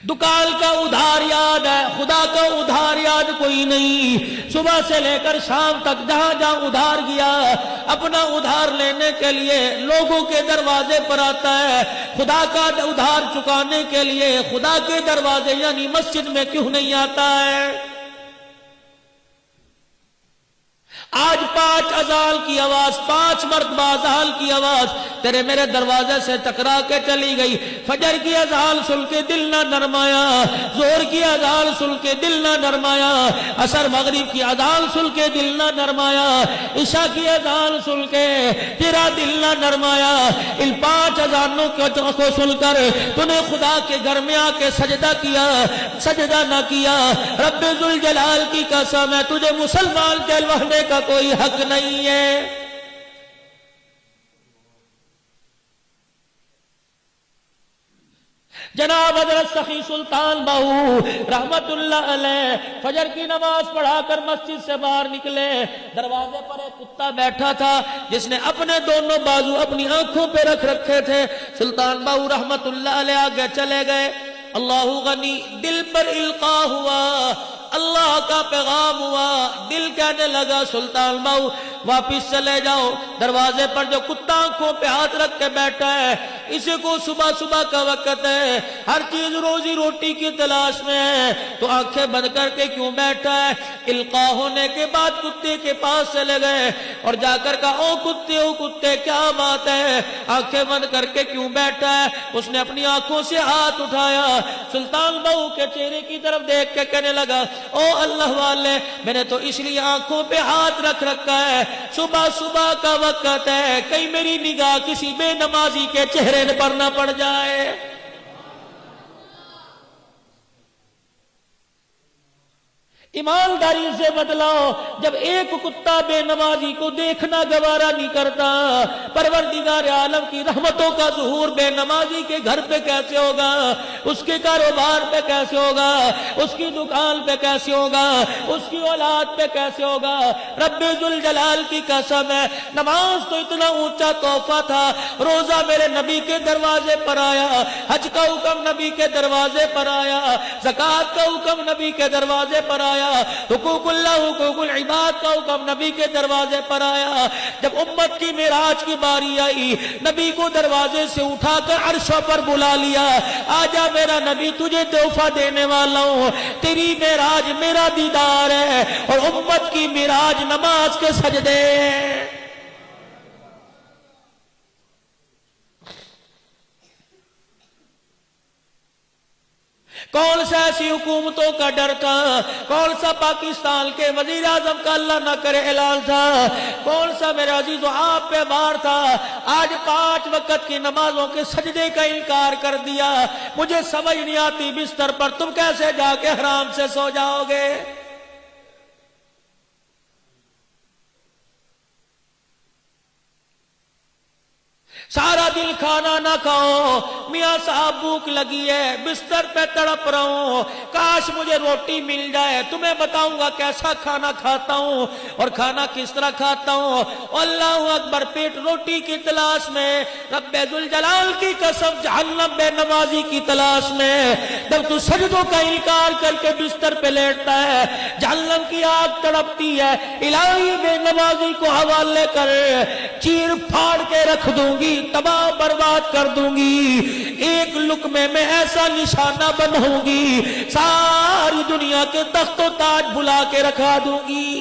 دکان کا ادھار یاد ہے، خدا کا ادھار یاد کوئی نہیں۔ صبح سے لے کر شام تک جہاں جہاں ادھار گیا، اپنا ادھار لینے کے لیے لوگوں کے دروازے پر آتا ہے، خدا کا ادھار چکانے کے لیے خدا کے دروازے یعنی مسجد میں کیوں نہیں آتا ہے؟ آج 5 اذان کی آواز، 5 مرتبہ اذان کی آواز تیرے میرے دروازے سے ٹکرا کے چلی گئی۔ فجر کی اذان سن کے دل نہ نرمایا، ظہر کی اذان سن کے دل نہ نرمایا، عصر مغرب کی اذان سن کے دل نہ نرمایا، عشاء کی اذان سن کے تیرا دل نہ نرمایا۔ ان 5 اذانوں کو سن کر تو نے خدا کے گھر میں آ کے سجدہ کیا، سجدہ نہ کیا۔ رب ذوالجلال کی قسم ہے تجھے مسلمان کہلوانے کا کوئی حق نہیں ہے۔ جناب حضرت سخی سلطان باہو رحمت اللہ علیہ فجر کی نماز پڑھا کر مسجد سے باہر نکلے، دروازے پر ایک کتا بیٹھا تھا جس نے اپنے دونوں بازو اپنی آنکھوں پہ رکھ رکھے تھے۔ سلطان باہو رحمت اللہ علیہ آگے چلے گئے، اللہ غنی، دل پر القاء ہوا، اللہ کا پیغام ہوا، دل کہنے لگا سلطان باہو واپس چلے جاؤ۔ دروازے پر جو کتا آنکھوں پہ ہاتھ رکھ کے بیٹھا ہے، اسی کو صبح صبح کا وقت ہے، ہر چیز روزی روٹی کی تلاش میں ہے، تو آنکھیں بند کر کے کیوں بیٹھا ہے؟ القاء ہونے کے بعد کتے کے پاس چلے گئے اور جا کر کہا او کتے کیا بات ہے، آنکھیں بند کر کے کیوں بیٹھا ہے؟ اس نے اپنی آنکھوں سے ہاتھ اٹھایا، سلطان باہو کے چہرے کی طرف دیکھ کے کہنے لگا او اللہ والے، میں نے تو اس لیے آنکھوں پہ ہاتھ رکھ رکھا ہے، صبح صبح کا وقت ہے، کہیں میری نگاہ کسی بے نمازی کے چہرے پر نہ پڑ جائے۔ ایمانداری سے بدلاؤ، جب ایک کتا بے نمازی کو دیکھنا گوارا نہیں کرتا، پروردگار عالم کی رحمتوں کا ظہور بے نمازی کے گھر پہ کیسے ہوگا، اس کے کاروبار پہ کیسے ہوگا، اس کی دکان پہ کیسے ہوگا، اس کی اولاد پہ کیسے ہوگا؟ رب ذوالجلال کی قسم ہے، نماز تو اتنا اونچا تحفہ تھا، روزہ میرے نبی کے دروازے پر آیا، حج کا حکم نبی کے دروازے پر آیا، زکوٰۃ کا حکم نبی کے دروازے پر آیا، حقوق اللہ حقوق العباد کا حکم نبی کے دروازے پر آیا۔ جب امت کی معراج کی باری آئی، نبی کو دروازے سے اٹھا کر عرشوں پر بلا لیا، آجا میرا نبی تجھے تحفہ دینے والا ہوں، تیری معراج میرا دیدار ہے، اور امت کی معراج نماز کے سجدے ہیں۔ کون سا ایسی حکومتوں کا ڈر تھا، کون سا پاکستان کے وزیر اعظم کا اللہ نہ کرے اعلان تھا، کون سا میرے عزیزو آپ پہ بار تھا، آج 5 وقت کی نمازوں کے سجدے کا انکار کر دیا۔ مجھے سمجھ نہیں آتی بستر پر تم کیسے جا کے حرام سے سو جاؤ گے؟ سارا دن کھانا نہ کھاؤ، میاں صاحب بھوک لگی ہے، بستر پہ تڑپ رہا ہوں، کاش مجھے روٹی مل جائے، تمہیں بتاؤں گا کیسا کھانا کھاتا ہوں اور کھانا کس طرح کھاتا ہوں۔ اللہ اکبر، پیٹ روٹی کی تلاش میں، رب ذوالجلال کی قسم جہنم بے نمازی کی تلاش میں، جب تو سجدوں کا انکار کر کے بستر پہ لیٹتا ہے، جہنم کی آگ تڑپتی ہے، الہی بے نمازی کو حوالے کر، چیر پھاڑ کے رکھ دوں گی، تباہ برباد کر دوں گی، ایک لقمے میں ایسا نشانہ بناؤں گی، ساری دنیا کے تخت و تاج بھلا کے رکھا دوں گی۔